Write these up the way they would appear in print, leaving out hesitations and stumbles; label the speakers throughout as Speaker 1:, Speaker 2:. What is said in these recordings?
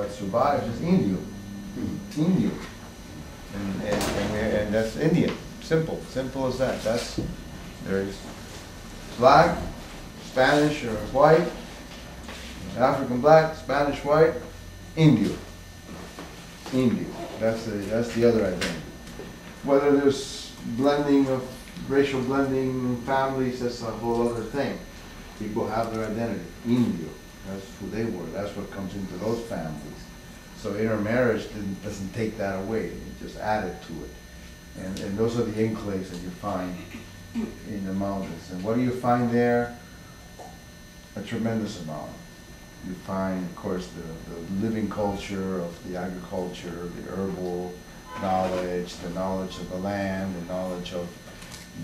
Speaker 1: what survives is Indio. Indio. And that's Indian. Simple as that. There's black, Spanish or white, African black, Spanish white, Indio. Indio. That's the other identity. Whether there's blending of racial blending families, that's a whole other thing. People have their identity. Indio. That's who they were. That's what comes into those families. So intermarriage doesn't take that away. It just added to it. And those are the enclaves that you find in the mountains. And what do you find there? A tremendous amount. You find, of course, the living culture of the agriculture, the herbal knowledge, the knowledge of the land, the knowledge of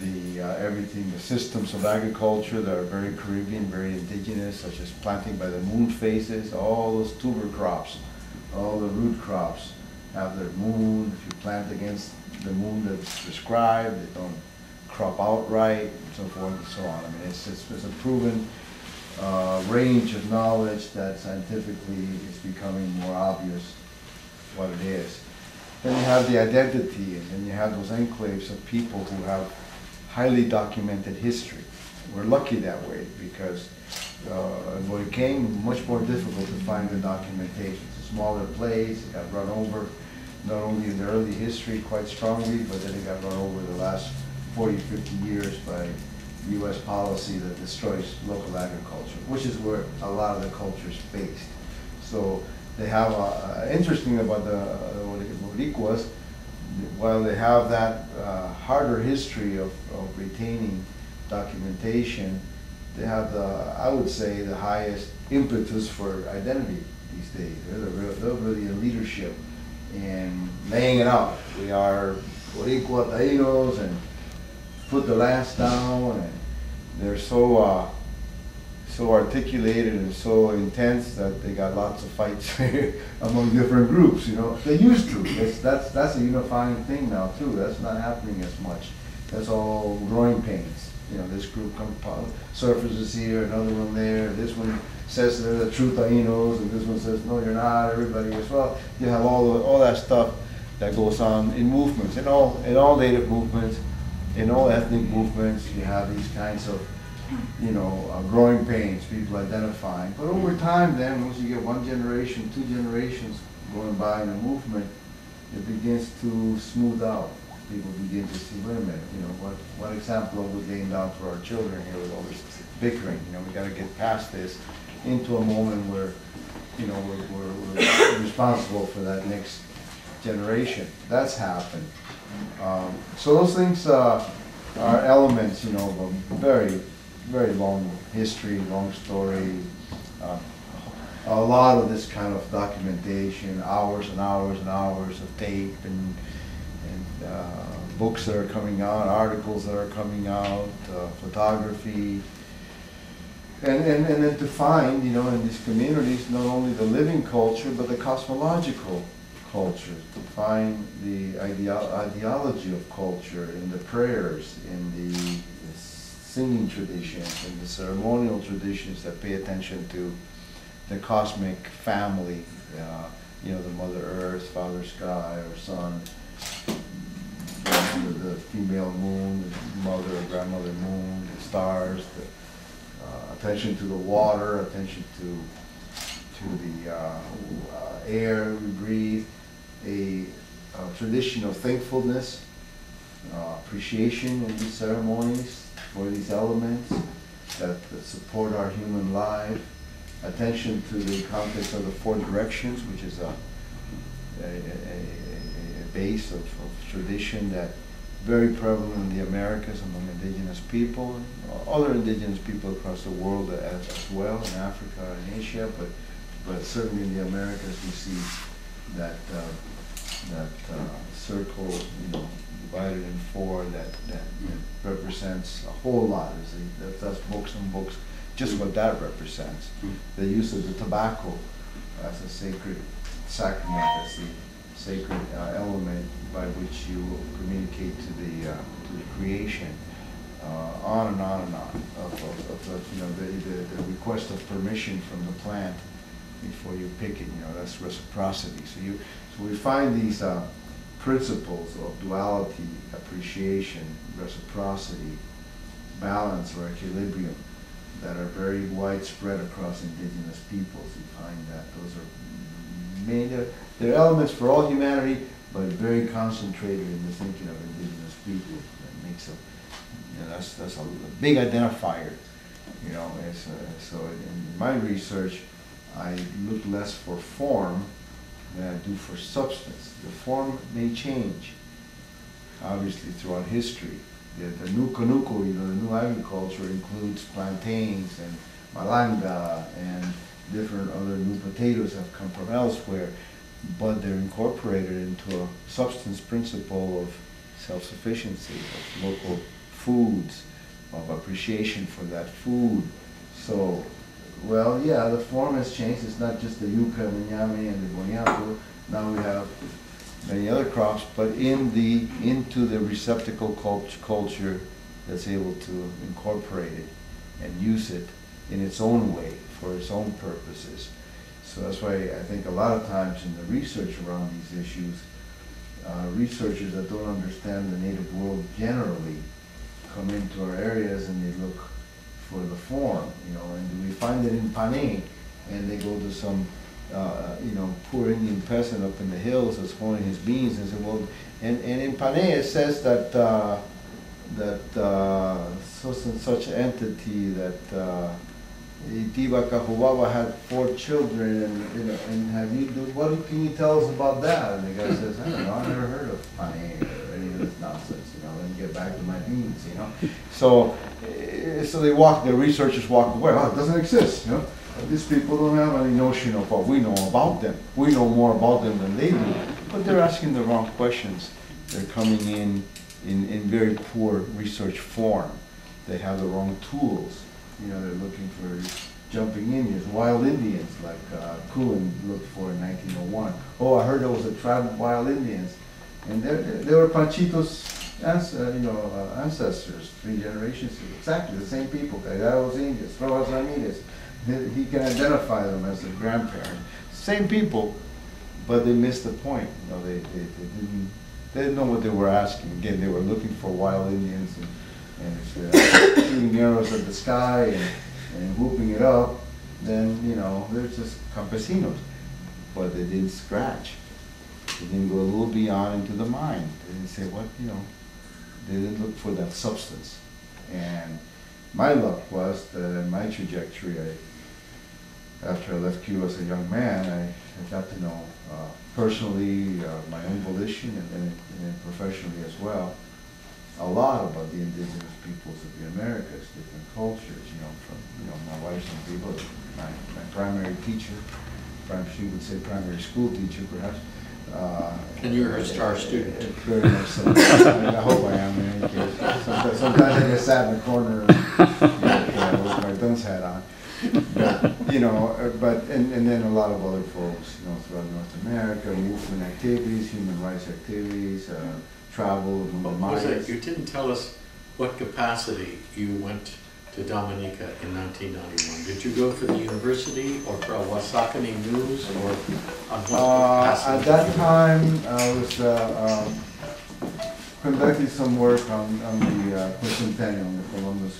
Speaker 1: the everything, the systems of agriculture that are very Caribbean, very indigenous, such as planting by the moon phases, all those tuber crops, all the root crops have their moon. If you plant against the moon that's prescribed, they don't crop out right, and so forth and so on. I mean, it's a proven range of knowledge that scientifically is becoming more obvious what it is. Then you have the identity, and then you have those enclaves of people who have highly documented history. We're lucky that way because it became much more difficult to find the documentation. It's a smaller place, it got run over not only in the early history quite strongly, but then it got run over the last 40, 50 years by U.S. policy that destroys local agriculture, which is where a lot of the culture is based. So they have, interesting about the Boricuas, while they have that harder history of retaining documentation, they have I would say, the highest impetus for identity these days. They're really a leadership in laying it out. We are Cuban Tainos and put the last down, and they're so articulated and so intense that they got lots of fights among different groups. You know, they used to. That's a unifying thing now too. That's not happening as much. That's all growing pains. You know, this group surfaces here, another one there. This one says they're the true Tainos, and this one says no, you're not. Everybody as well. You have all that stuff that goes on in movements, in all native movements, in all ethnic movements. You have these kinds of, you know, growing pains, people identifying. But over time then, once you get one generation, two generations going by in a movement, it begins to smooth out. People begin to see, wait a minute, you know, what example are we laying down for our children here with all this bickering? You know, we got to get past this into a moment where, you know, we're responsible for that next generation. That's happened. So those things are elements, you know, of a very, very long history, long story. A lot of this kind of documentation, hours and hours and hours of tape and books that are coming out, articles that are coming out, photography, and then to find, you know, in these communities not only the living culture but the cosmological culture, to find the ideology of culture in the prayers, in the singing traditions, in the ceremonial traditions that pay attention to the cosmic family, you know, the Mother Earth, Father Sky, or Sun, the female moon, the mother or grandmother moon, the stars, the attention to the water, attention to the air we breathe, a tradition of thankfulness, appreciation in these ceremonies for these elements that support our human life, attention to the context of the four directions, which is a base of tradition that very prevalent in the Americas among indigenous people, and other indigenous people across the world as well, in Africa and Asia, but certainly in the Americas we see that circle, you know, divided in four that represents a whole lot. That's books and books, just what that represents. The use of the tobacco as a sacred sacrament, as the sacred element by which you communicate to the creation, on and on and on, of you know, the request of permission from the plant before you pick it. That's reciprocity. So we find these principles of duality, appreciation, reciprocity, balance or equilibrium that are very widespread across indigenous peoples. You find that those are they're elements for all humanity, but very concentrated in the thinking of indigenous people. That makes that's a big identifier. So in my research, I look less for form than I do for substance. The form may change, obviously, throughout history. The new Kanuko, the new agriculture includes plantains and malanga and different other new potatoes have come from elsewhere, but they're incorporated into a substance principle of self-sufficiency, of local foods, of appreciation for that food. So, well, yeah, the form has changed. It's not just the yuca, the ñame, and the boniato. Now we have many other crops, but into the receptacle culture that's able to incorporate it and use it in its own way for its own purposes. So that's why I think a lot of times in the research around these issues, researchers that don't understand the native world generally come into our areas and they look for the form, and we find it in Panay, and they go to some poor Indian peasant up in the hills that's hoeing his beans and say, well, and in Panay it says that such and such entity, that Itiba Cahubaba had 4 children, and what can you tell us about that? And the guy says, I don't know, I never heard of Panay or any of this nonsense, let me get back to my beans, So the researchers walk away, it doesn't exist, These people don't have any notion of what we know about them. We know more about them than they do, but they're asking the wrong questions. They're coming in very poor research form. They have the wrong tools. They're looking for jumping Indians, wild Indians, like Cuban looked for in 1901. Oh, I heard there was a tribe of wild Indians, and they were Panchito's ancestors, 3 generations ago. Exactly the same people. Gallegos Indians, Rojas Ramirez. He can identify them as their grandparent. Same people, but they missed the point. They didn't know what they were asking. Again, they were looking for wild Indians and shooting arrows at the sky and whooping it up. Then they're just campesinos, but they didn't scratch. They didn't go a little beyond into the mind. They didn't say what They didn't look for that substance. And my luck was that in my trajectory, after I left Cuba as a young man, I got to know personally, my own volition, and then professionally as well, a lot about the indigenous peoples of the Americas, different cultures, from my wife's and people, my primary teacher, she would say primary school teacher perhaps.
Speaker 2: And you're a star student.
Speaker 1: Very much so. I hope I am in any case. Sometimes I get sat in the corner with my dunce hat on. But and then a lot of other folks, throughout North America, movement activities, human rights activities, travel,
Speaker 2: You didn't tell us what capacity you went to Dominica in 1991. Did you go for the university or for Wasakani News, or on what capacity?
Speaker 1: At that time, I was conducting some work on the Quincentennial, on the Columbus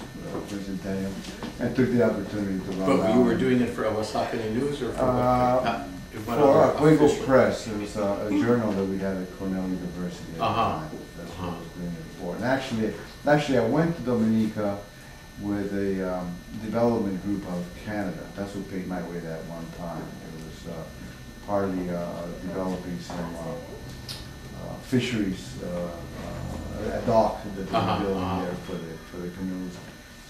Speaker 1: Quincentennial, and took the opportunity to run.
Speaker 2: But you were doing it for Wasakani News or for
Speaker 1: for Fuego Press. It was a journal that we had at Cornell University at the time. That's what I was doing it for. And actually, I went to Dominica with a development group of Canada. That's what paid my way that one time. It was partly developing some fisheries, a dock that they were building there for the canoes.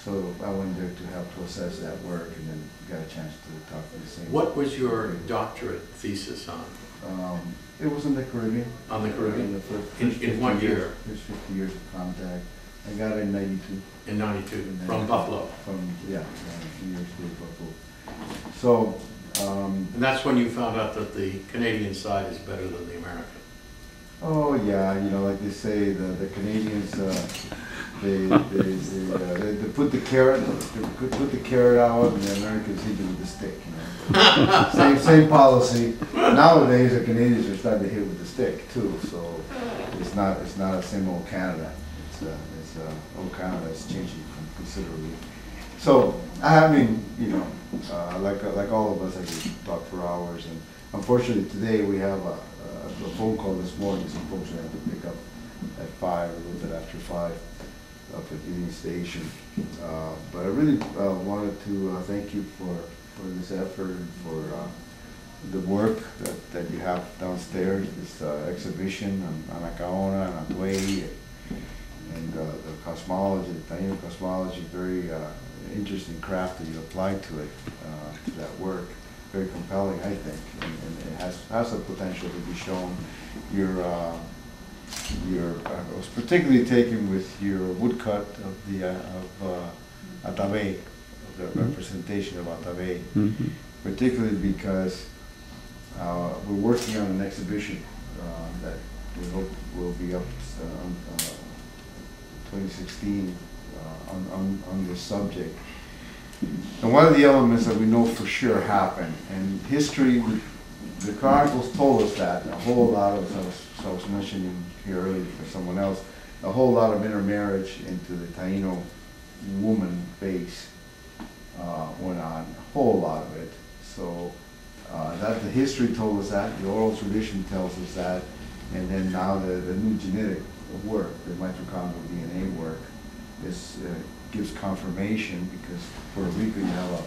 Speaker 1: So I went there to help to assess that work, and then got a chance to talk to the same.
Speaker 2: What was your doctorate thesis on?
Speaker 1: It was in the Caribbean.
Speaker 2: On the Caribbean?
Speaker 1: In
Speaker 2: what year?
Speaker 1: First 50 years of contact. I got it in 92.
Speaker 2: In 92, from Buffalo?
Speaker 1: From, 2 years to Buffalo. So,
Speaker 2: and that's when you found out that the Canadian side is better than the American?
Speaker 1: Oh yeah, like they say, the Canadians They put the carrot, out, and the Americans hit it with the stick. You know? same policy. Nowadays, the Canadians are starting to hit with the stick too. So it's not the same old Canada. It's old Canada is changing considerably. So I mean, you know, like all of us, I could talk for hours. And unfortunately, today we have a phone call this morning. Some folks we have to pick up at 5, a little bit after 5, up at Union Station. But I really wanted to thank you for this effort and for the work that you have downstairs, this exhibition on Acaona and Atway, and the cosmology, the Taino cosmology, very interesting craft that you applied to it, to that work. Very compelling, I think, and it has the potential to be shown. I was particularly taken with your woodcut of the Itabe, of the representation of Itabe, particularly because we're working on an exhibition that we hope will be up 2016 on this subject. And one of the elements that we know for sure happened, and history, the chronicles told us that, a whole lot of, as I was mentioning here earlier for someone else, a whole lot of intermarriage into the Taino woman base went on, a whole lot of it. So that the history told us that, the oral tradition tells us that, and then now the new genetic work, the mitochondrial DNA work, gives confirmation, because Puerto Rico you have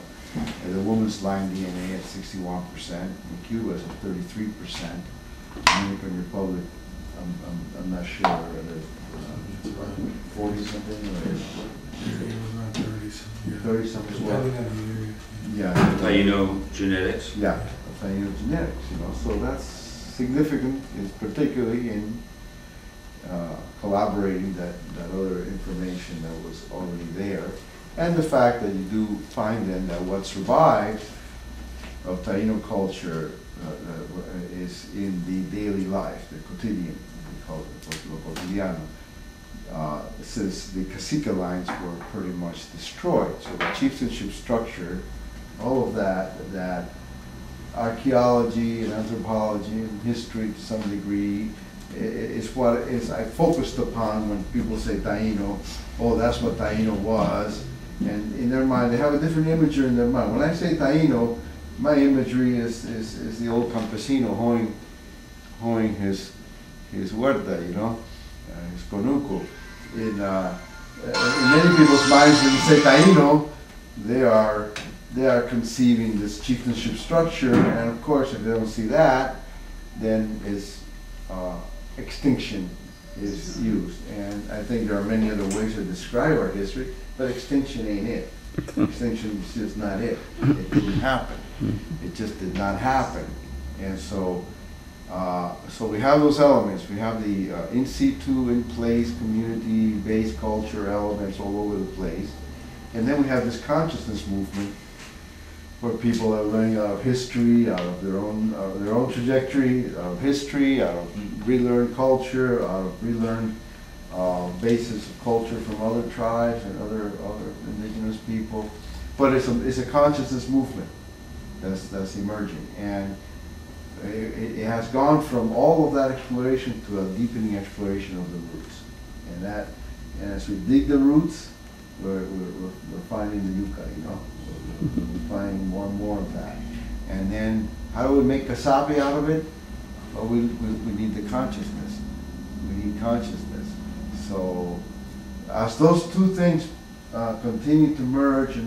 Speaker 1: the woman's line DNA at 61%, in Cuba it's at 33%, Dominican Republic, I'm not sure, 40 something or 30 something as well. Yeah.
Speaker 3: Taino genetics.
Speaker 1: Yeah, Taino genetics, you know, so that's significant, particularly in collaborating that other information that was already there, and the fact that you do find then that what survived of Taino culture is in the daily life, the quotidian, we call it lo cotidiano. Since the cacique lines were pretty much destroyed, so the chieftainship structure, all of that archaeology and anthropology and history to some degree, is what is I focused upon when people say Taino. Oh, that's what Taino was, and in their mind they have a different imagery in their mind. When I say Taino, my imagery is the old campesino hoeing his huerta, you know, his conuco. In many people's minds, when you say Taino, they are conceiving this chieftainship structure, and of course, if they don't see that, then it's extinction is used. And I think there are many other ways to describe our history, but extinction ain't it. Extinction is just not it. It didn't happen. It just did not happen. And so we have those elements. We have the in situ, in place, community-based culture elements all over the place. And then we have this consciousness movement where people are learning out of history, out of their own trajectory, out of history, out of relearned culture, out of relearned basis of culture from other tribes and other indigenous people. But it's a consciousness movement that's emerging, and it has gone from all of that exploration to a deepening exploration of the roots, and as we dig the roots, we're finding the yucca, you know. We're finding more and more of that. And then how do we make casabe out of it? Well, we need the consciousness. We need consciousness. So as those two things continue to merge,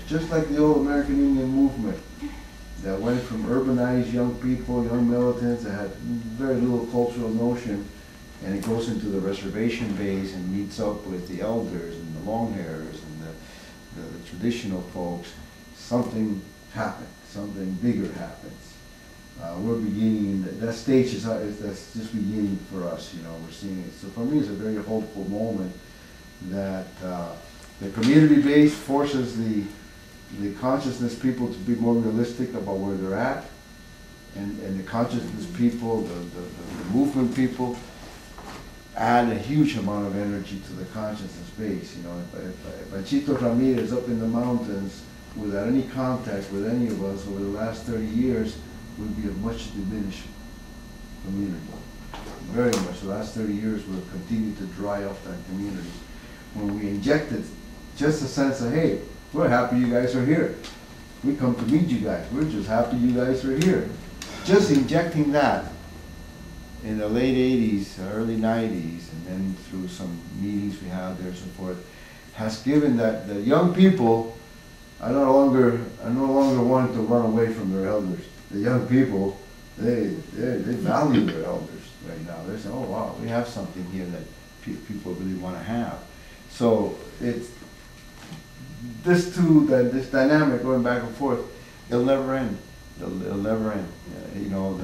Speaker 1: just like the old American Indian movement that went from urbanized young people, young militants that had very little cultural notion, and it goes into the reservation base and meets up with the elders and the long hairs and the traditional folks. Something happened, something bigger happens. We're beginning, that stage that's just beginning for us, you know, we're seeing it. So for me, it's a very hopeful moment that the community base forces the consciousness people to be more realistic about where they're at, and the consciousness people, the movement people, add a huge amount of energy to the consciousness base. You know, if Panchito Ramirez up in the mountains, without any contact with any of us over the last 30 years, would be a much diminished community. Very much. The last 30 years will continue to dry up that community. When we injected just a sense of, hey, we're happy you guys are here. We come to meet you guys. We're just happy you guys are here. Just injecting that in the late 80s, early 90s, and then through some meetings we had there and so forth, has given that the young people are no longer wanting to run away from their elders. The young people, they value their elders right now. They're saying, oh wow, we have something here that people really want to have. So it's this dynamic going back and forth, it'll never end. It'll never end. You know,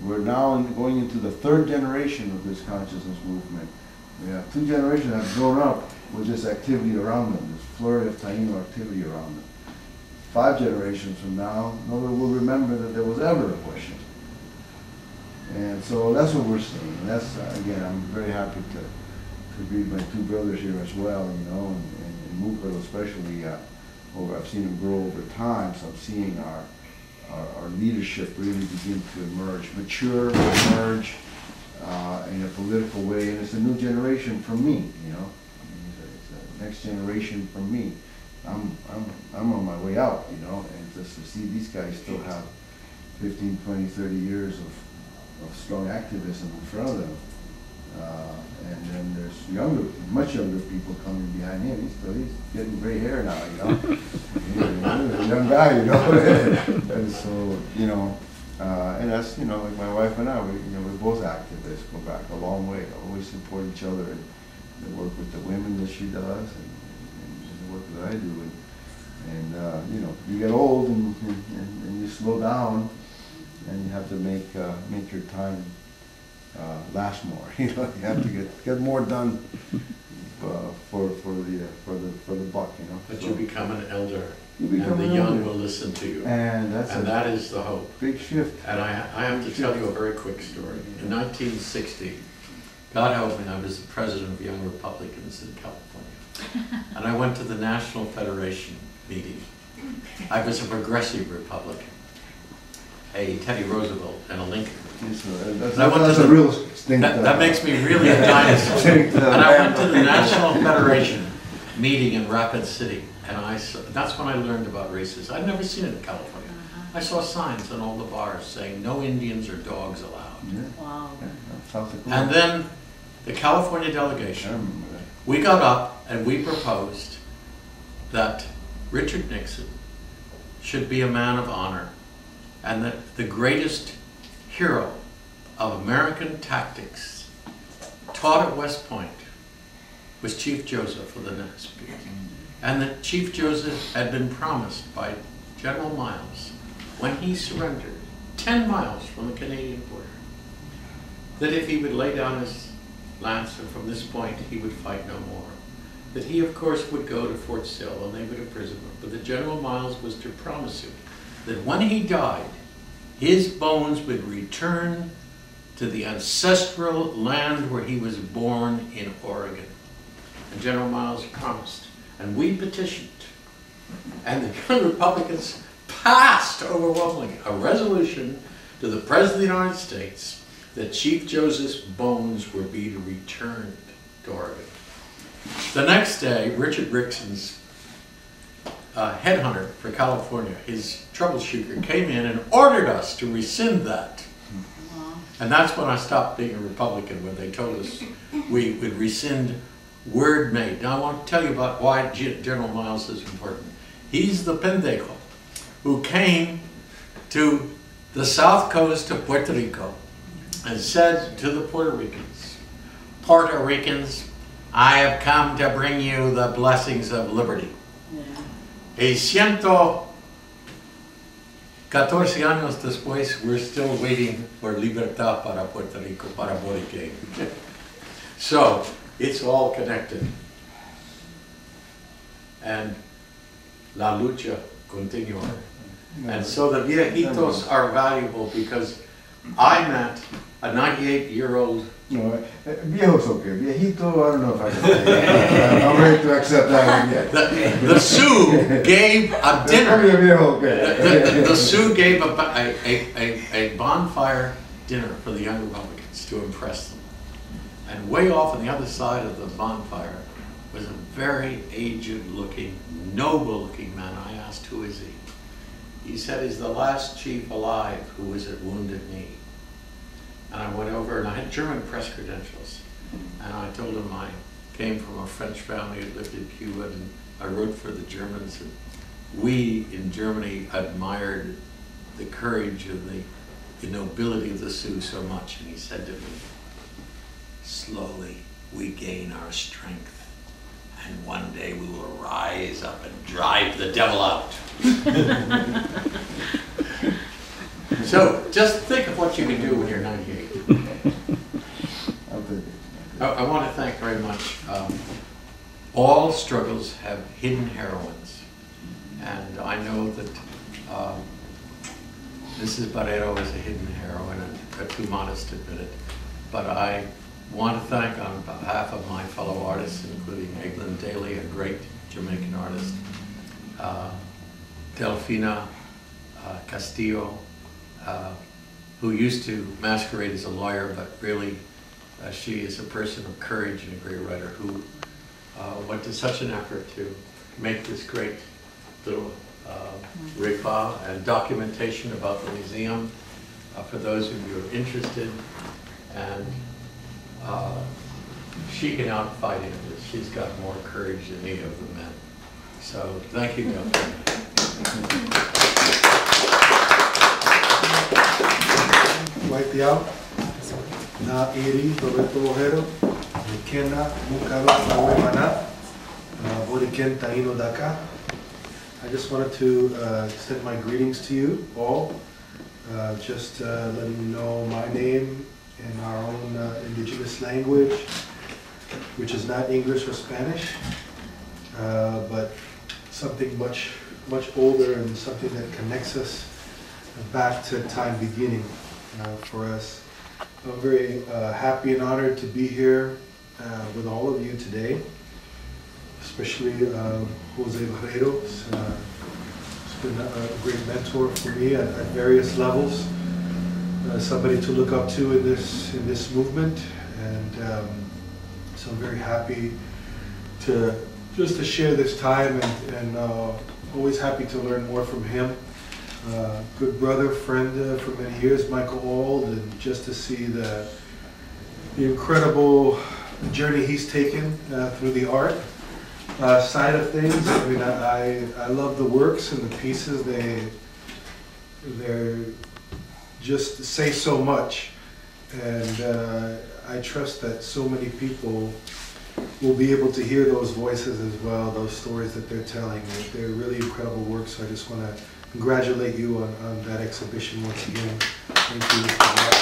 Speaker 1: we're now going into the third generation of this consciousness movement. We have 2 generations that have grown up with this activity around them, this flurry of Taino activity around them. 5 generations from now, nobody will remember that there was ever a question. And so that's what we're seeing. And that's, again, I'm very happy to greet my 2 brothers here as well, you know, and Mucaro especially. I've seen him grow over time, so I'm seeing our leadership really begin to emerge, mature, emerge in a political way, and it's a new generation from me, you know. It's a next generation from me. I'm on my way out, you know, and just to see these guys still have 15, 20, 30 years of strong activism in front of them. And then there's much younger people coming behind him. He's getting gray hair now, you know. He's a young guy, you know. And so, you know, and that's, you know, like my wife and I, we're both activists, go back a long way, always support each other and work with the women that she does and the work that I do. And you know, you get old and you slow down and you have to make your time last more. You know, you have to get more done for the buck. You know.
Speaker 2: But so you become an elder,
Speaker 1: and
Speaker 2: the young will listen to you, and that is the hope.
Speaker 1: Big shift.
Speaker 2: And I have to tell you a very quick story. In 1960, God help me, I was the president of Young Republicans in California, and I went to the National Federation meeting. I was a progressive Republican, a Teddy Roosevelt and a Lincoln. That makes me really a dinosaur. And I went to the National Federation meeting in Rapid City, and that's when I learned about racism. I'd never seen it in California. I saw signs on all the bars saying no Indians or dogs allowed.
Speaker 1: Yeah.
Speaker 3: Wow.
Speaker 1: Yeah,
Speaker 2: and then the California delegation, we got up and we proposed that Richard Nixon should be a man of honor, and that the greatest hero of American tactics taught at West Point was Chief Joseph of the Nasby, and that Chief Joseph had been promised by General Miles when he surrendered 10 miles from the Canadian border, that if he would lay down his lance and from this point he would fight no more, that he of course would go to Fort Sill and they would imprison him, but that General Miles was to promise him that when he died, his bones would return to the ancestral land where he was born in Oregon. And General Miles promised. And we petitioned. And the Young Republicans passed overwhelmingly a resolution to the President of the United States that Chief Joseph's bones were be returned to Oregon. The next day, Richard Nixon's headhunter for California, his troubleshooter, came in and ordered us to rescind that. And that's when I stopped being a Republican, when they told us we would rescind word made. Now I want to tell you about why General Miles is important. He's the pendejo who came to the south coast of Puerto Rico and said to the Puerto Ricans, Puerto Ricans, I have come to bring you the blessings of liberty. Y 114 años después, we're still waiting for libertad para Puerto Rico, para Borique. So, it's all connected. And la lucha continua. And so the viejitos are valuable because I met a 98-year-old.
Speaker 1: No, viejo's okay. Viejito, I don't know if I can. I'm ready to accept that one yet.
Speaker 2: The Sioux gave a dinner. The Sioux gave a bonfire dinner for the young Republicans to impress them. And way off on the other side of the bonfire was a very aged-looking, noble-looking man. I asked, who is he? He said he's the last chief alive who was at Wounded Knee. And I went over, and I had German press credentials. And I told him I came from a French family who lived in Cuba, and I wrote for the Germans. And we in Germany admired the courage and the nobility of the Sioux so much. And he said to me, slowly we gain our strength, and one day we will rise up and drive the devil out. So just think of what you can do when you're 98. I want to thank very much. All struggles have hidden heroines, and I know that Mrs. Barriero is a hidden heroine, and I'm too modest to admit it. But I want to thank on behalf of my fellow artists, including Eglin Daly, a great Jamaican artist, Delfina Castillo, who used to masquerade as a lawyer, but really she is a person of courage and a great writer who went to such an effort to make this great little repas and documentation about the museum for those of you who are interested. And she can outfight him. She's got more courage than any of the men. So thank you, Delfina.
Speaker 3: Waitiao, na iri Roberto Mucaro Borrero, Cuban Taino daka. I just wanted to extend my greetings to you all. Just letting you know my name in our own indigenous language, which is not English or Spanish, but something much older and something that connects us back to time beginning. For us. I'm very happy and honored to be here with all of you today, especially Jose Barriero. He's been a great mentor for me at various levels, somebody to look up to in this movement, and so I'm very happy to share this time, and always happy to learn more from him. Good brother, friend for many years, Michael Auld, and just to see the incredible journey he's taken through the art side of things. I mean, I love the works and the pieces. They're just say so much, and I trust that so many people will be able to hear those voices as well, those stories that they're telling. They're really incredible works. So I just want to congratulate you on that exhibition once again. Thank you for that.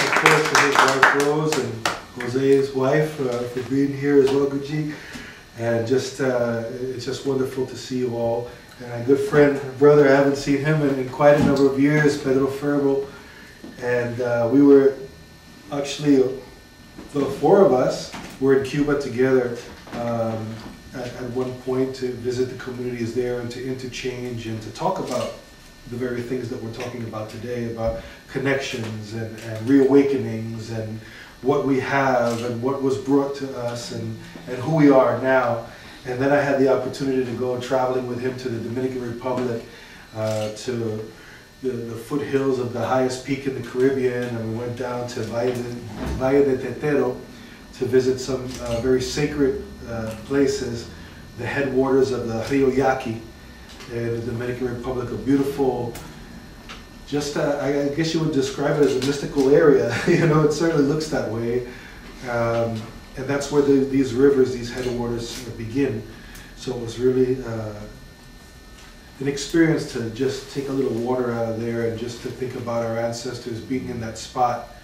Speaker 3: Of course, to his wife Rose and Jose's wife for being here as well, Gucci. And just it's just wonderful to see you all. And my good friend, brother, I haven't seen him in quite a number of years, Pedro Ferbo. And we were actually, the four of us were in Cuba together at one point to visit the communities there and to interchange and to talk about the very things that we're talking about today, about connections and reawakenings and what we have and what was brought to us and who we are now. And then I had the opportunity to go traveling with him to the Dominican Republic, to the foothills of the highest peak in the Caribbean, and we went down to Valle de Tetero to visit some very sacred places, the headwaters of the Rio Yaqui in the Dominican Republic, a beautiful, just I guess you would describe it as a mystical area. You know, it certainly looks that way. And that's where these rivers, these headwaters begin. So it was really an experience to just take a little water out of there and just to think about our ancestors being in that spot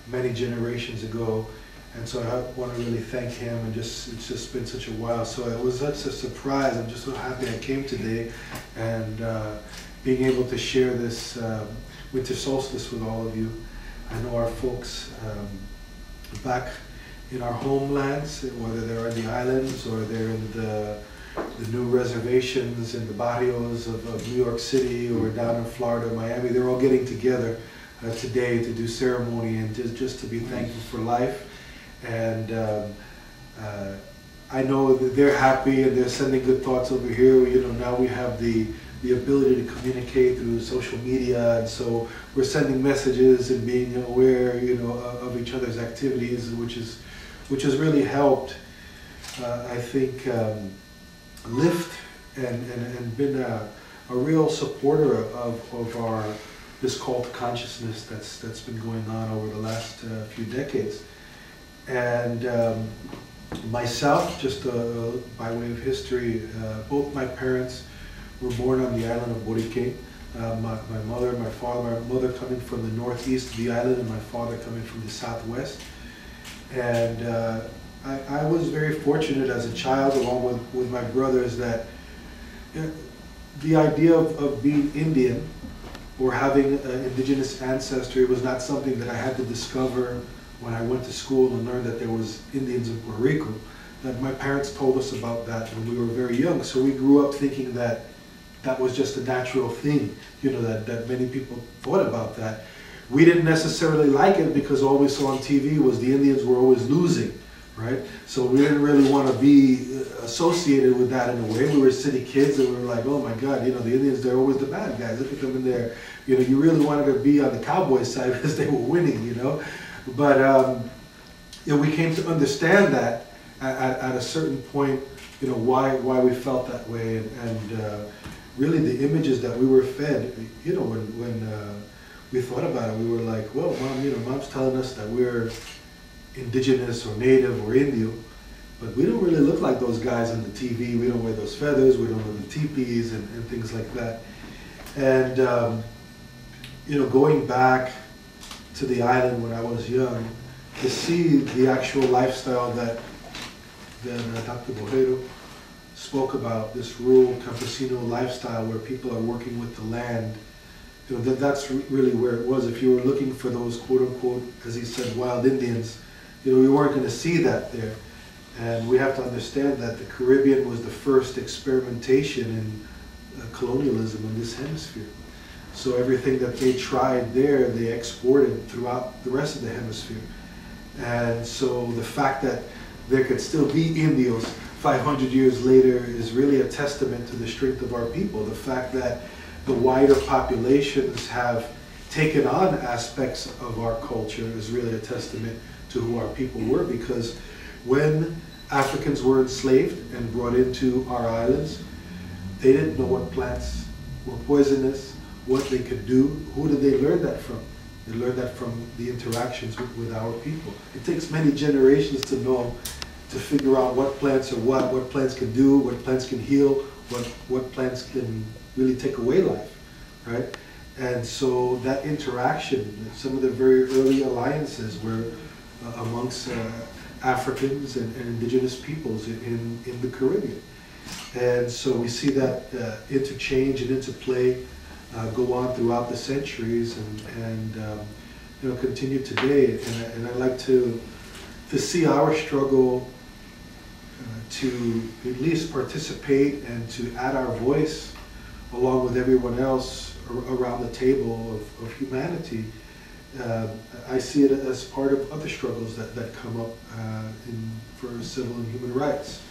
Speaker 3: many generations ago. And so I want to really thank him, and it's just been such a while. So it was such a surprise. I'm just so happy I came today, and being able to share this winter solstice with all of you. I know our folks back in our homelands, whether they're in the islands or they're in the new reservations in the barrios of New York City or down in Florida, Miami, they're all getting together today to do ceremony and just to be thankful for life. And I know that they're happy and they're sending good thoughts over here. You know, now we have the ability to communicate through social media, and so we're sending messages and being aware, you know, of each other's activities, which has really helped, I think, lift and been a real supporter of our this call to consciousness that's been going on over the last few decades. And myself, just by way of history, both my parents were born on the island of Borique. My mother and my father, my mother coming from the northeast of the island and my father coming from the southwest. And I was very fortunate as a child, along with my brothers, that the idea of being Indian or having an indigenous ancestry was not something that I had to discover when I went to school and learned that there was Indians in Puerto Rico. That my parents told us about that when we were very young. So we grew up thinking that that was just a natural thing, you know, that many people thought about that. We didn't necessarily like it because all we saw on TV was the Indians were always losing, right? So we didn't really want to be associated with that in a way. We were city kids and we were like, oh my God, you know, the Indians, they're always the bad guys. Look at them in there. You know, you really wanted to be on the cowboy side because they were winning, you know. But you know, we came to understand that at a certain point, you know, why we felt that way, and really the images that we were fed, you know, when we thought about it, we were like, well, Mom, you know, Mom's telling us that we're indigenous or native or Indio, but we don't really look like those guys on the TV. We don't wear those feathers, we don't wear the teepees and things like that. And, you know, going back to the island when I was young, to see the actual lifestyle that Dr. Borrero spoke about, this rural campesino lifestyle where people are working with the land, you know, that's really where it was. If you were looking for those quote unquote, as he said, wild Indians, you know, we weren't going to see that there. And we have to understand that the Caribbean was the first experimentation in colonialism in this hemisphere. So everything that they tried there, they exported throughout the rest of the hemisphere. And so the fact that there could still be Indios 500 years later is really a testament to the strength of our people. The fact that the wider populations have taken on aspects of our culture is really a testament to who our people were, because when Africans were enslaved and brought into our islands, they didn't know what plants were poisonous, what they could do. Who did they learn that from? They learned that from the interactions with our people. It takes many generations to know, to figure out what plants are what plants can do, what plants can heal, what plants can really take away life, right? And so that interaction, some of the very early alliances were amongst Africans and indigenous peoples in the Caribbean. And so we see that interchange and interplay go on throughout the centuries and you know, continue today. And I like to see our struggle to at least participate and to add our voice along with everyone else around the table of humanity. I see it as part of other struggles that come up for civil and human rights.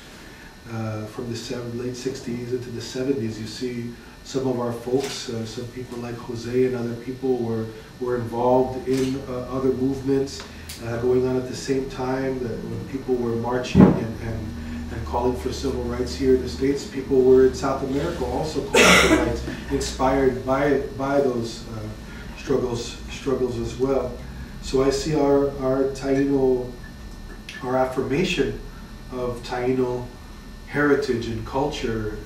Speaker 3: From the late 60s into the 70s, you see some of our folks, some people like Jose and other people were involved in other movements going on at the same time. That when people were marching and calling for civil rights here in the States, people were in South America also calling for rights, inspired by those struggles as well. So I see our Taino, our affirmation of Taino heritage and culture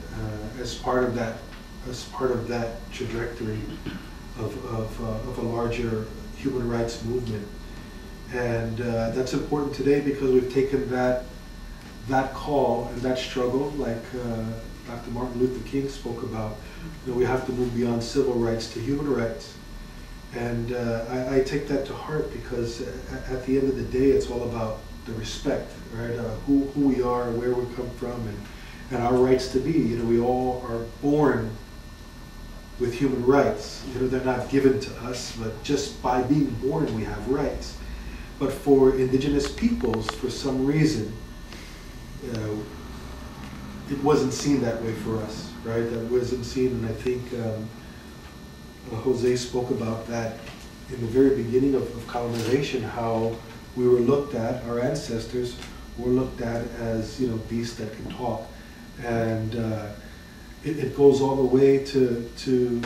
Speaker 3: as part of that trajectory of a larger human rights movement. And that's important today because we've taken that call and that struggle, like Dr. Martin Luther King spoke about. You know, we have to move beyond civil rights to human rights. And I take that to heart because at the end of the day, it's all about the respect, right? Who we are, where we come from, and our rights to be. You know, we all are born with human rights. You know, they're not given to us, but just by being born, we have rights. But for indigenous peoples, for some reason, it wasn't seen that way for us, right? That wasn't seen, and I think Jose spoke about that in the very beginning of colonization, how we were looked at, our ancestors were looked at as, you know, beasts that can talk. And it goes all the way to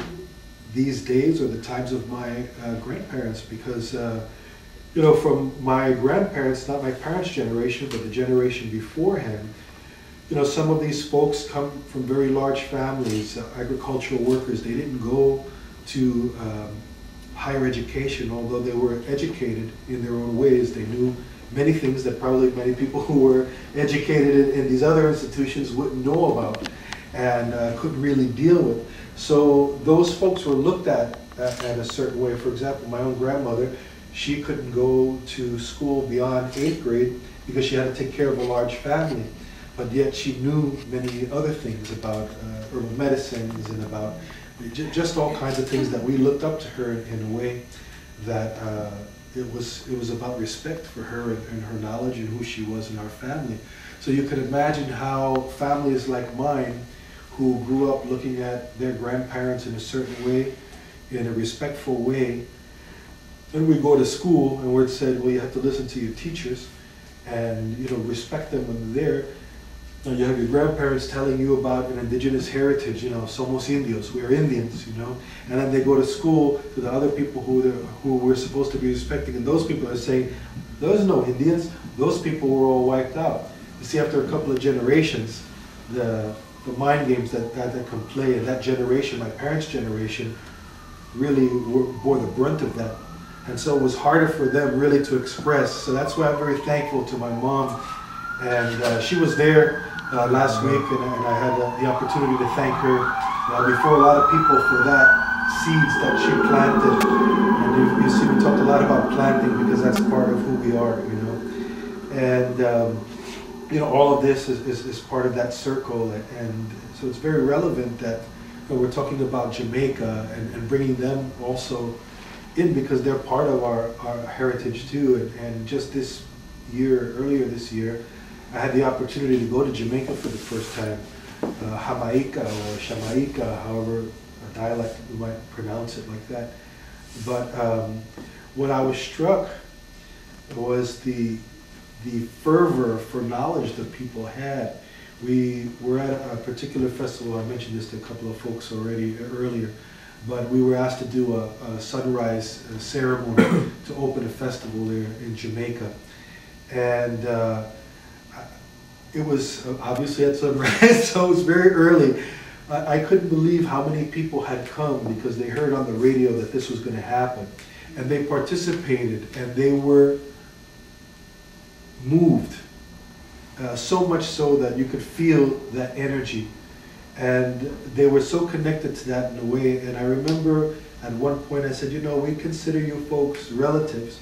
Speaker 3: these days, or the times of my grandparents, because you know, from my grandparents, not my parents' generation, but the generation beforehand, you know, some of these folks come from very large families, agricultural workers. They didn't go to higher education, although they were educated in their own ways. They knew many things that probably many people who were educated in these other institutions wouldn't know about and couldn't really deal with. So those folks were looked at a certain way. For example, my own grandmother, she couldn't go to school beyond 8th grade because she had to take care of a large family. But yet she knew many other things about herbal medicines and about just all kinds of things that we looked up to her in a way that it was about respect for her and her knowledge and who she was in our family. So you could imagine how families like mine, who grew up looking at their grandparents in a certain way, in a respectful way, then we go to school and we're said, well, you have to listen to your teachers and, you know, respect them when they're there. You have your grandparents telling you about an indigenous heritage, you know, somos indios, we are Indians, you know, and then they go to school to the other people who we're supposed to be respecting, and those people are saying, there's no Indians, those people were all wiped out. You see, after a couple of generations, the mind games that can play in that generation, my parents' generation, really bore the brunt of that. And so it was harder for them really to express. So that's why I'm very thankful to my mom. And she was there last week, and I had the opportunity to thank her before a lot of people for that seeds that she planted. And you see, we talked a lot about planting because that's part of who we are, you know. And you know, all of this is part of that circle, and so it's very relevant that we're talking about Jamaica and bringing them also in, because they're part of our heritage too. And just this year, earlier this year, I had the opportunity to go to Jamaica for the first time. Jamaica or Jamaica, however a dialect you might pronounce it like that. But what I was struck was the fervor for knowledge that people had. We were at a particular festival, I mentioned this to a couple of folks already earlier, but we were asked to do a sunrise ceremony to open a festival there in Jamaica. And it was obviously at sunrise, so it was very early. I couldn't believe how many people had come because they heard on the radio that this was going to happen. And they participated, and they were moved, so much so that you could feel that energy. And they were so connected to that in a way. And I remember at one point I said, you know, we consider you folks relatives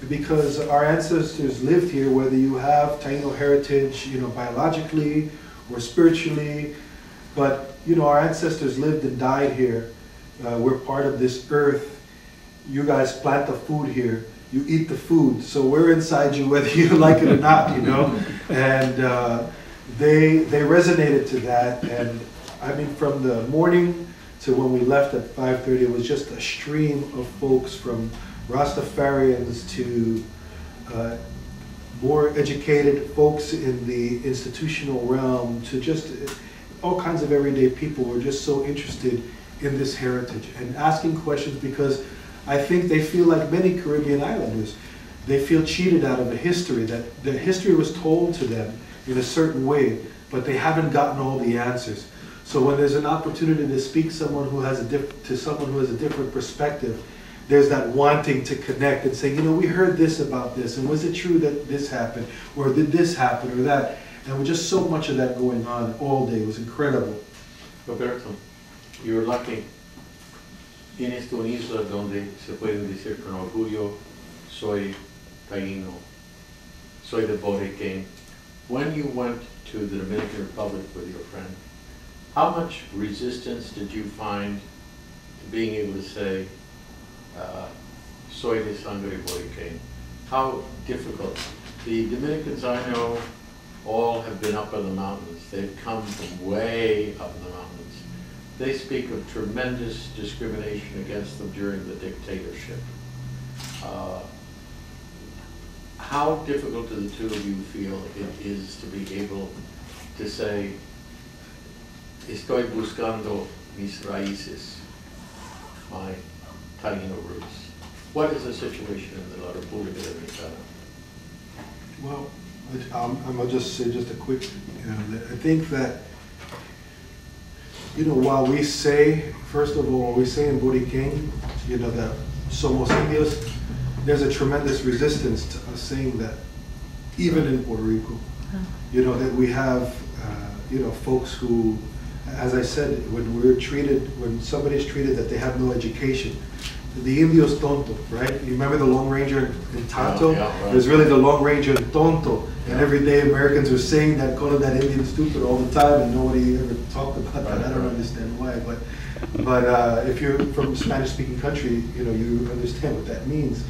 Speaker 3: because our ancestors lived here, whether you have Taino heritage, you know, biologically or spiritually, but, you know, our ancestors lived and died here. We're part of this earth. You guys plant the food here. You eat the food. So we're inside you whether you like it or not, you know. And they resonated to that. And I mean, from the morning to when we left at 5:30, it was just a stream of folks from Rastafarians to more educated folks in the institutional realm to just all kinds of everyday people were just so interested in this heritage and asking questions, because I think they feel like many Caribbean islanders. They feel cheated out of a history, that the history was told to them in a certain way, but they haven't gotten all the answers. So when there's an opportunity to speak to someone who has a different perspective, there's that wanting to connect and say, you know, we heard this about this, and was it true that this happened, or did this happen, or that? And with just so much of that going on all day, it was incredible.
Speaker 2: Roberto, you were lucky. Tienes una isla donde se puede decir con orgullo, soy Taino, soy de Bodequén. When you went to the Dominican Republic with your friend, how much resistance did you find to being able to say, soy de sangre Bodequén? How difficult? The Dominicans I know all have been up in the mountains. They've come from way up in the mountains. They speak of tremendous discrimination against them during the dictatorship. How difficult do the two of you feel it is to be able to say, estoy buscando mis raíces, my Taino roots? What is the situation in the República Dominicana?
Speaker 3: Well, I'll just say just a quick, I think that, while we say, first of all, we say in Bodequén, that somos indios, there's a tremendous resistance to us saying that, even in Puerto Rico, that we have, folks who, as I said, when somebody's treated that they have no education, the Indios tonto, right? You remember the Lone Ranger in Tonto?
Speaker 2: Yeah, right.
Speaker 3: It was really the Lone Ranger in Tonto. And every day Americans were saying that, calling that Indian stupid all the time, and nobody ever talked about that. I don't understand why, but if you're from a Spanish-speaking country, you understand what that means.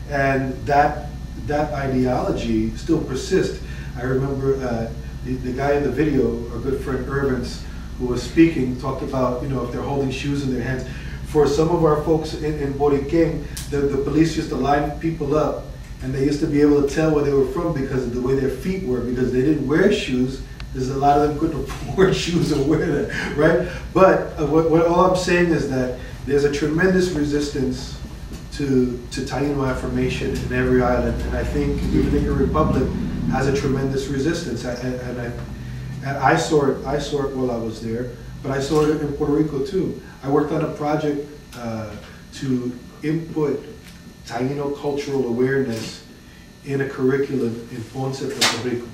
Speaker 3: And that ideology still persists. I remember the guy in the video, our good friend Irvins, who was speaking, talked about, if they're holding shoes in their hands. For some of our folks in Bodequén, the police used to line people up, and they used to be able to tell where they were from because of the way their feet were, because they didn't wear shoes. There's a lot of them couldn't afford shoes or wear them, right? But what all I'm saying is that there's a tremendous resistance to Taino affirmation in every island, and I think the Dominican Republic has a tremendous resistance, and I saw it while I was there, but I saw it in Puerto Rico too. I worked on a project to input Taino cultural awareness in a curriculum in Ponce, Puerto Rico.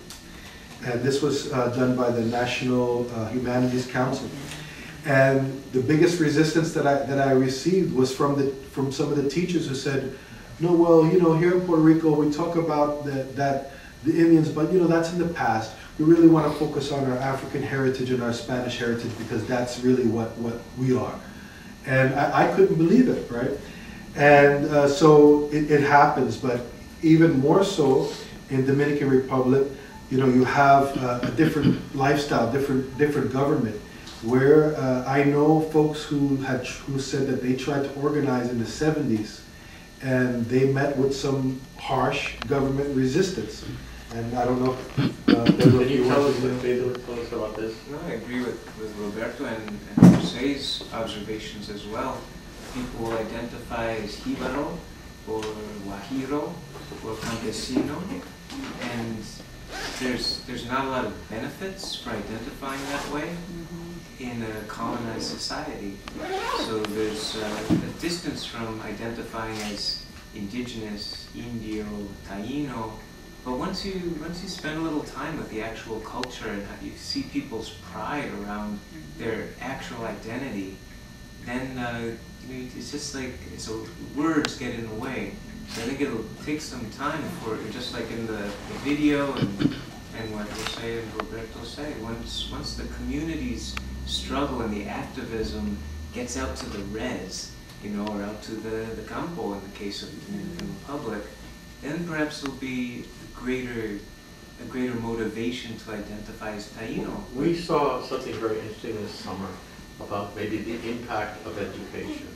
Speaker 3: And this was done by the National Humanities Council. And the biggest resistance that I received was from some of the teachers who said, no, well, here in Puerto Rico we talk about the Indians, but that's in the past. We really want to focus on our African heritage and our Spanish heritage because that's really what we are. And I couldn't believe it, right? And so it happens, but even more so in Dominican Republic, you have a different lifestyle, different government, where I know folks who said that they tried to organize in the 70s, and they met with some harsh government resistance. And I don't know.
Speaker 2: Can you tell us about this?
Speaker 4: No, I agree with Roberto and José's observations as well. People identify as Jíbaro or Guajiro or Campesino, and there's not a lot of benefits for identifying that way in a colonized society. So there's a distance from identifying as Indigenous, Indio, Taino. But once you spend a little time with the actual culture and you see people's pride around their actual identity, then it's just like, so words get in the way. So I think it'll take some time for, just like in the video and what Jose and Roberto say, once the community's struggle and the activism gets out to the res, or out to the campo in the case of the Dominican Republic, then perhaps there'll be a greater motivation to identify as Taino.
Speaker 2: We saw something very interesting this summer about maybe the impact of education.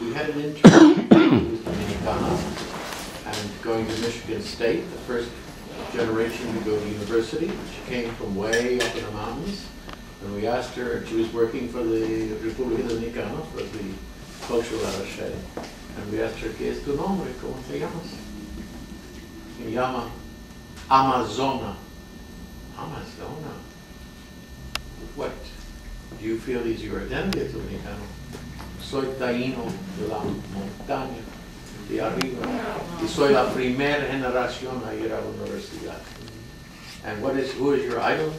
Speaker 2: We had an intern who was Dominicana and going to Michigan State, the first generation to go to university. She came from way up in the mountains, and we asked her, she was working for the República Dominicana, for the cultural attaché, and we asked her, ¿qué es tu nombre? ¿Cómo te llamas? Me llama Amazona. Amazona. What do you feel is your identity, Dominicano? Soy taíno de la montaña, de arriba, y soy la primera generación a ir a la universidad. And who is your idol?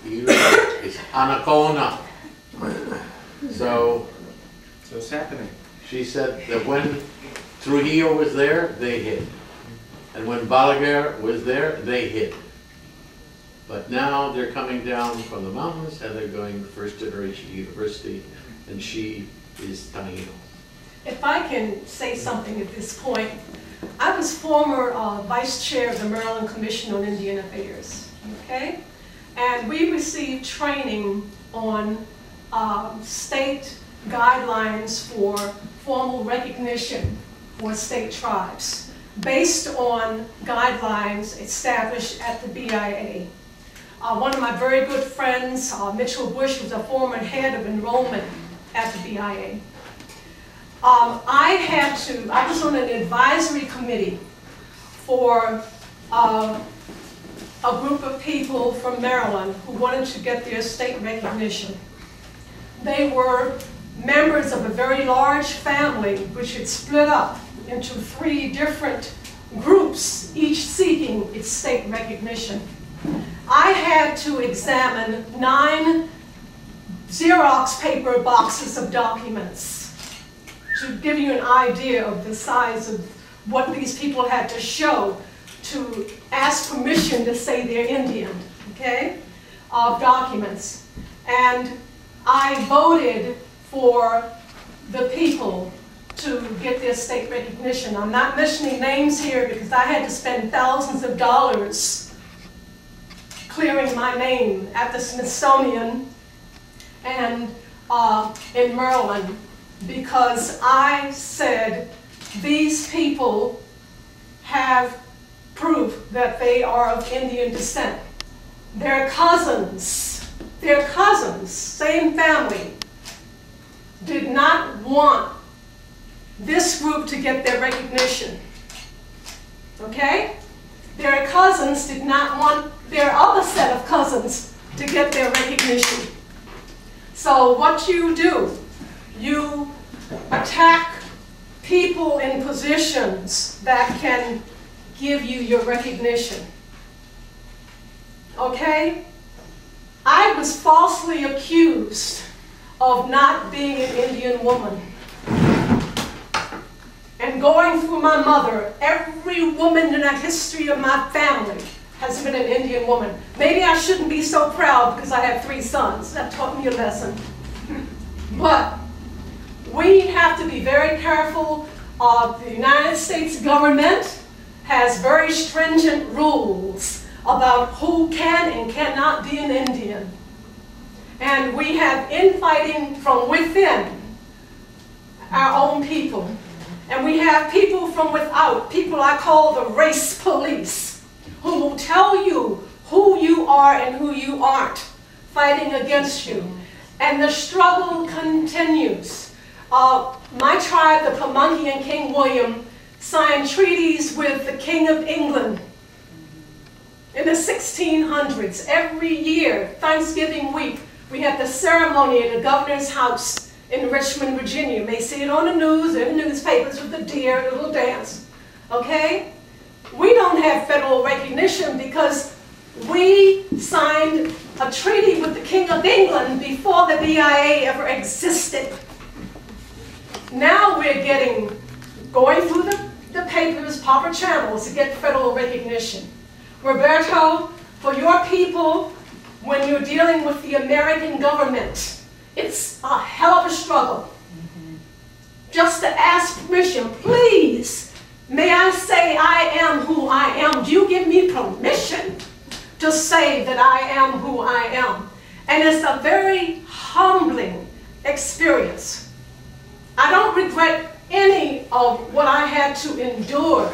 Speaker 2: It's Anacona. So
Speaker 4: So it's happening.
Speaker 2: She said that when Trujillo was there, they hid. And when Balaguer was there, they hid. But now they're coming down from the mountains and they're going to first generation university, and she is Taino.
Speaker 5: If I can say something at this point, I was former vice chair of the Maryland Commission on Indian Affairs, okay? And we received training on state guidelines for formal recognition for state tribes based on guidelines established at the BIA. One of my very good friends, Mitchell Bush, was a former head of enrollment at the BIA. I was on an advisory committee for a group of people from Maryland who wanted to get their state recognition. They were members of a very large family which had split up into 3 different groups, each seeking its state recognition. I had to examine 9 Xerox paper boxes of documents to give you an idea of the size of what these people had to show to ask permission to say they're Indian, okay, of documents. And I voted for the people to get their state recognition. I'm not mentioning names here because I had to spend thousands of dollars clearing my name at the Smithsonian and in Maryland, because I said these people have proof that they are of Indian descent. Their cousins, same family, did not want this group to get their recognition, okay? Their cousins did not want their other set of cousins to get their recognition. So what you do, you attack people in positions that can give you your recognition, okay? I was falsely accused of not being an Indian woman. And going through my mother, every woman in the history of my family has been an Indian woman. Maybe I shouldn't be so proud because I have 3 sons. That taught me a lesson. But we have to be very careful. The United States government has very stringent rules about who can and cannot be an Indian. And we have infighting from within our own people. And we have people from without, people I call the race police, who will tell you who you are and who you aren't, fighting against you. And the struggle continues. My tribe, the Pamunkey and King William, signed treaties with the King of England in the 1600s. Every year, Thanksgiving week, we have the ceremony at the governor's house in Richmond, Virginia. You may see it on the news, in the newspapers with the deer, the little dance, okay? We don't have federal recognition because we signed a treaty with the King of England before the BIA ever existed. Now we're going through the papers, proper channels to get federal recognition. Roberto, for your people, when you're dealing with the American government, it's a hell of a struggle. Just to ask permission, please, may I say I am who I am? Do you give me permission to say that I am who I am? And it's a very humbling experience. I don't regret any of what I had to endure.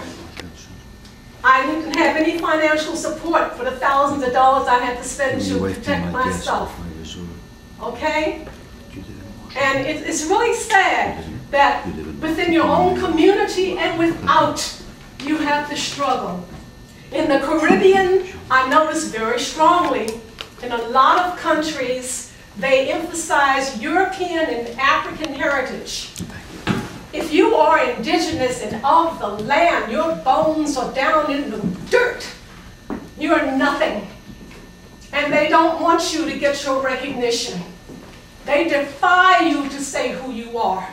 Speaker 5: I didn't have any financial support for the thousands of dollars I had to spend to protect myself. Okay? And it's really sad that within your own community and without, you have to struggle. In the Caribbean, I noticed very strongly, in a lot of countries, they emphasize European and African heritage. If you are indigenous and of the land, your bones are down in the dirt. You're nothing. And they don't want you to get your recognition. They defy you to say who you you are.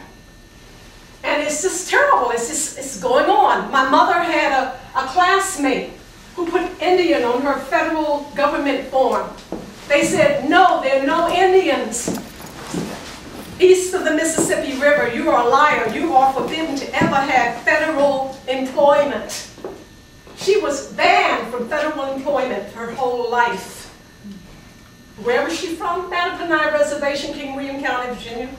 Speaker 5: And it's just terrible. It's going on. My mother had a classmate who put Indian on her federal government form. They said, no, there are no Indians east of the Mississippi River. You are a liar. You are forbidden to ever have federal employment. She was banned from federal employment her whole life. Where was she from? Mattaponi Reservation, King William County, Virginia.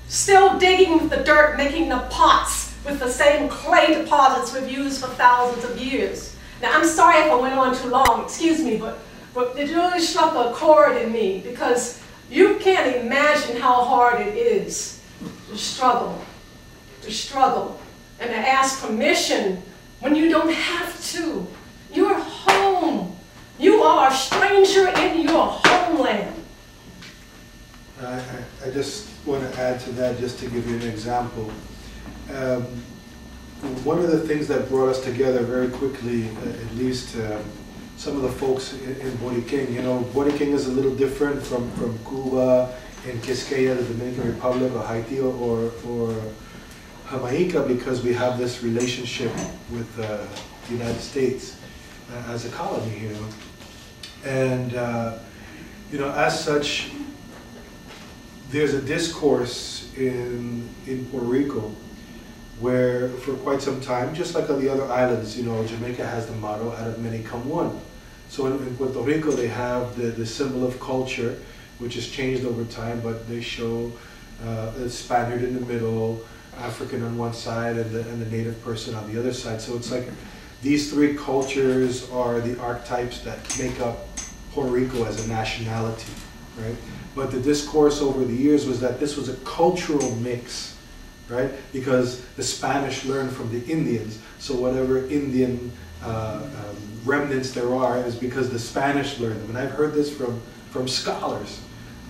Speaker 5: Still digging with the dirt, making the pots with the same clay deposits we've used for thousands of years. Now, I'm sorry if I went on too long, excuse me, but it really struck a chord in me, because you can't imagine how hard it is to struggle, and to ask permission when you don't have to. You're home. You are a stranger in your homeland.
Speaker 3: I just want to add to that, just to give you an example. One of the things that brought us together very quickly, at least some of the folks in Boriquén, you know, Boriquén is a little different from Cuba and Quisqueya, the Dominican Republic, or Haiti, or Jamaica, because we have this relationship with the United States as a colony, you know. And, you know, as such, there's a discourse in Puerto Rico where for quite some time, just like on the other islands, you know, Jamaica has the motto, out of many come one. So in Puerto Rico, they have the symbol of culture, which has changed over time, but they show a Spaniard in the middle, African on one side, and the native person on the other side. So it's like these three cultures are the archetypes that make up Puerto Rico as a nationality, right? But the discourse over the years was that this was a cultural mix, right? Because the Spanish learned from the Indians, so whatever Indian remnants there are is because the Spanish learned them. And I've heard this from scholars,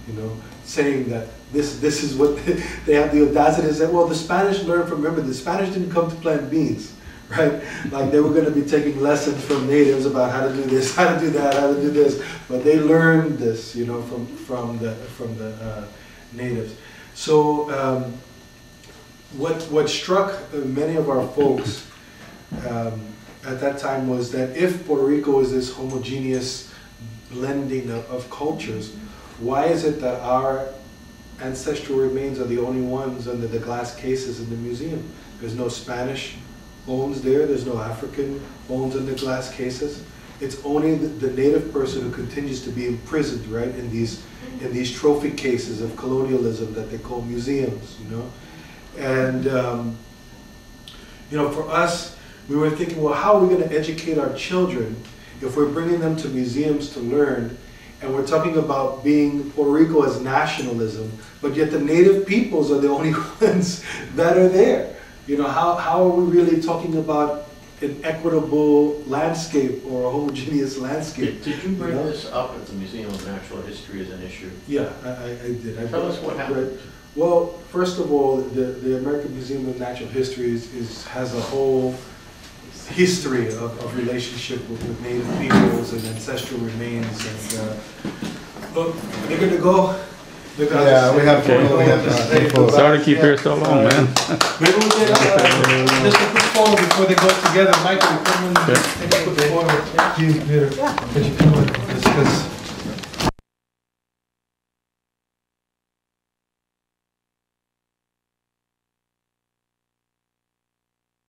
Speaker 3: you know, saying that this is what they have the audacity to say, well, the Spanish learned from, remember, the Spanish didn't come to plant beans, right? Like they were going to be taking lessons from natives about how to do this, how to do that, how to do this, but they learned this, you know, from the natives. So what struck many of our folks at that time was that if Puerto Rico is this homogeneous blending of cultures, why is it that our ancestral remains are the only ones under the glass cases in the museum? There's no Spanish bones there, there's no African bones in the glass cases. It's only the native person who continues to be imprisoned, right, in these trophy cases of colonialism that they call museums, you know? And, you know, for us, we were thinking, well, how are we going to educate our children if we're bringing them to museums to learn, and we're talking about being Puerto Rico as nationalism, but yet the native peoples are the only ones that are there? You know, how are we really talking about an equitable landscape or a homogeneous landscape?
Speaker 2: Did you bring this up at the Museum of Natural History as an issue?
Speaker 3: Yeah, I did.
Speaker 2: Tell us what happened.
Speaker 3: Well, first of all, the American Museum of Natural History has a whole history of relationship with native peoples and ancestral remains. And look, they're going to go.
Speaker 1: Yeah, we have to go. We have to
Speaker 6: Sorry to keep here so long, man.
Speaker 3: Maybe we'll get just a quick photo before they go together. Michael, come and take a quick photo. Please, Peter, could you come with this?